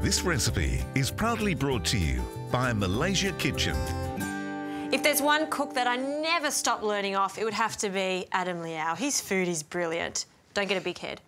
This recipe is proudly brought to you by Malaysia Kitchen. If there's one cook that I never stop learning off, it would have to be Adam Liaw. His food is brilliant. Don't get a big head.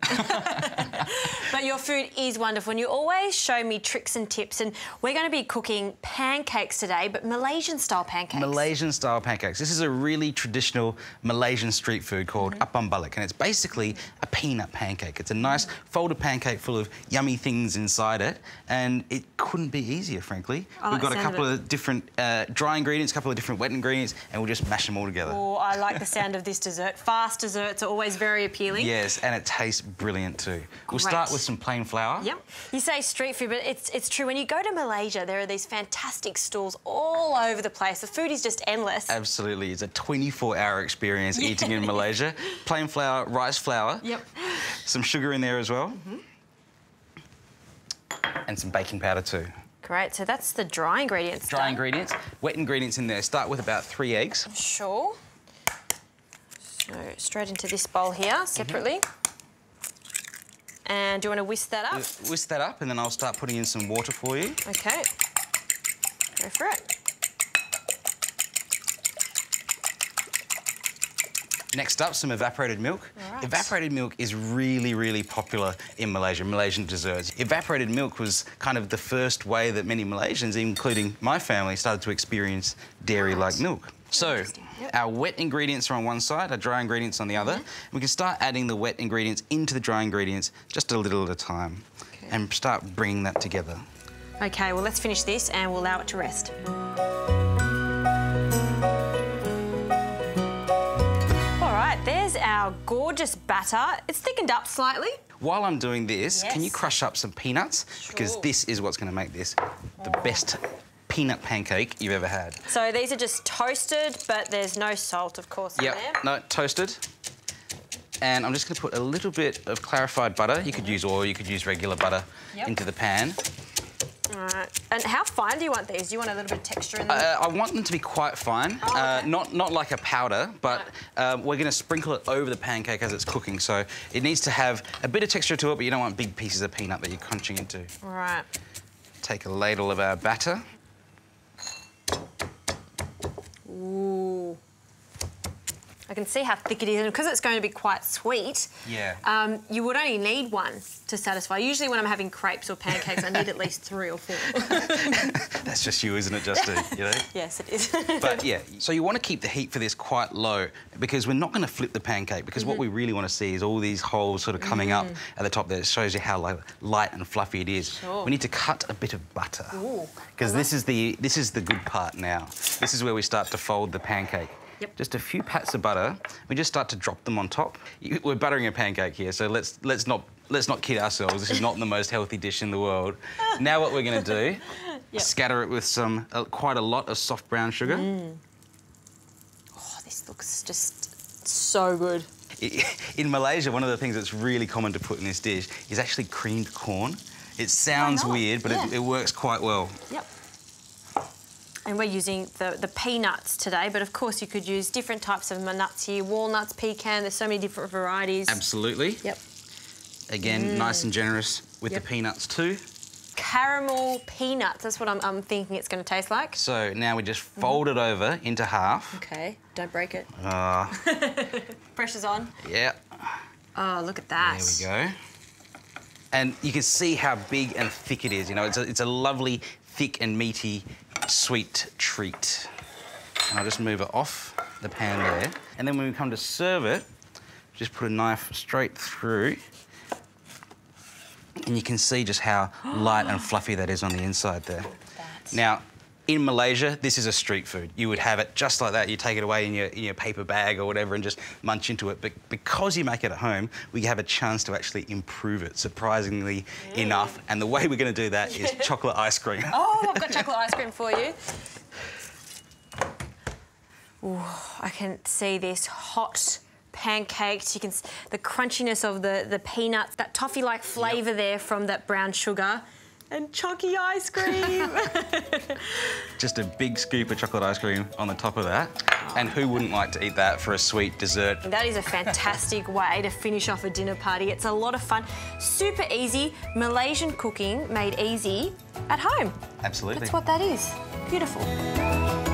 But your food is wonderful, and you always show me tricks and tips, and we're going to be cooking pancakes today, but Malaysian-style pancakes. Malaysian-style pancakes. This is a really traditional Malaysian street food called apam balik, and it's basically a peanut pancake. It's a nice folded pancake full of yummy things inside it, and it couldn't be easier, frankly. We've got a couple of different dry ingredients, a couple of different wet ingredients, and we'll just mash them all together. Oh, I like the sound of this dessert. Fast desserts are always very appealing. Yes, and it tastes brilliant too. We'll start with some plain flour. Yep. You say street food, but it's true. When you go to Malaysia, there are these fantastic stalls all over the place. The food is just endless. Absolutely. It's a 24-hour experience eating in Malaysia. Plain flour, rice flour. Yep. Some sugar in there as well. And some baking powder too. Great. So that's the dry ingredients. Dry ingredients. Wet ingredients in there. Start with about 3 eggs. Sure. So straight into this bowl here, separately. And do you want to whisk that up? Whisk that up, and then I'll start putting in some water for you. OK. Go for it. Next up, some evaporated milk. Right. Evaporated milk is really, really popular in Malaysia, Malaysian desserts. Evaporated milk was kind of the first way that many Malaysians, including my family, started to experience dairy-like milk. So, our wet ingredients are on one side, our dry ingredients on the other. We can start adding the wet ingredients into the dry ingredients just a little at a time and start bringing that together. OK, well, let's finish this and we'll allow it to rest. All right, there's our gorgeous batter. It's thickened up slightly. While I'm doing this, can you crush up some peanuts? Sure. Because this is what's going to make this the best peanut pancake you've ever had. So these are just toasted, but there's no salt, of course, in there. No, toasted. And I'm just going to put a little bit of clarified butter. You could use oil, you could use regular butter into the pan. All right. And how fine do you want these? Do you want a little bit of texture in them? I want them to be quite fine. Okay. Not like a powder, but we're going to sprinkle it over the pancake as it's cooking. So it needs to have a bit of texture to it, but you don't want big pieces of peanut that you're crunching into. All right. Take a ladle of our batter. Ooh. I can see how thick it is, and because it's going to be quite sweet, you would only need one to satisfy. Usually when I'm having crepes or pancakes, I need at least 3 or 4. That's just you, isn't it, Justine? You know? Yes, it is. But, yeah, so you want to keep the heat for this quite low because we're not going to flip the pancake because what we really want to see is all these holes sort of coming up at the top there. It shows you how light and fluffy it is. Sure. We need to cut a bit of butter because this is the good part now. This is where we start to fold the pancake. Yep. Just a few pats of butter. We just start to drop them on top. We're buttering a pancake here, so let's not kid ourselves. This is not the most healthy dish in the world. Now what we're going to do, scatter it with some quite a lot of soft brown sugar. Oh, this looks just so good. In Malaysia, one of the things that's really common to put in this dish is actually creamed corn. It sounds weird, but it works quite well. Yep. And we're using the peanuts today, but of course you could use different types of nuts here, walnuts, pecan, there's so many different varieties. Absolutely. Yep. Again, nice and generous with the peanuts too. Caramel Peanuts, that's what I'm thinking it's going to taste like. So now we just fold it over into half. OK, don't break it. Pressure's on. Yeah. Oh, look at that. There we go. And you can see how big and thick it is, you know, it's a lovely, thick and meaty sweet treat. And I'll just move it off the pan there. And then when we come to serve it, just put a knife straight through. And you can see just how light and fluffy that is on the inside there. Now, in Malaysia, this is a street food. You would have it just like that. You take it away in your paper bag or whatever and just munch into it. But because you make it at home, we have a chance to actually improve it, surprisingly enough. And the way we're going to do that is chocolate ice cream. Oh, I've got chocolate ice cream for you. Ooh, I can see this hot pancakes. You can the crunchiness of the peanuts, that toffee-like flavour there from that brown sugar. And chunky ice cream. Just a big scoop of chocolate ice cream on the top of that. And who wouldn't like to eat that for a sweet dessert? That is a fantastic way to finish off a dinner party. It's a lot of fun. Super easy. Malaysian cooking made easy at home. Absolutely. That's what that is. Beautiful.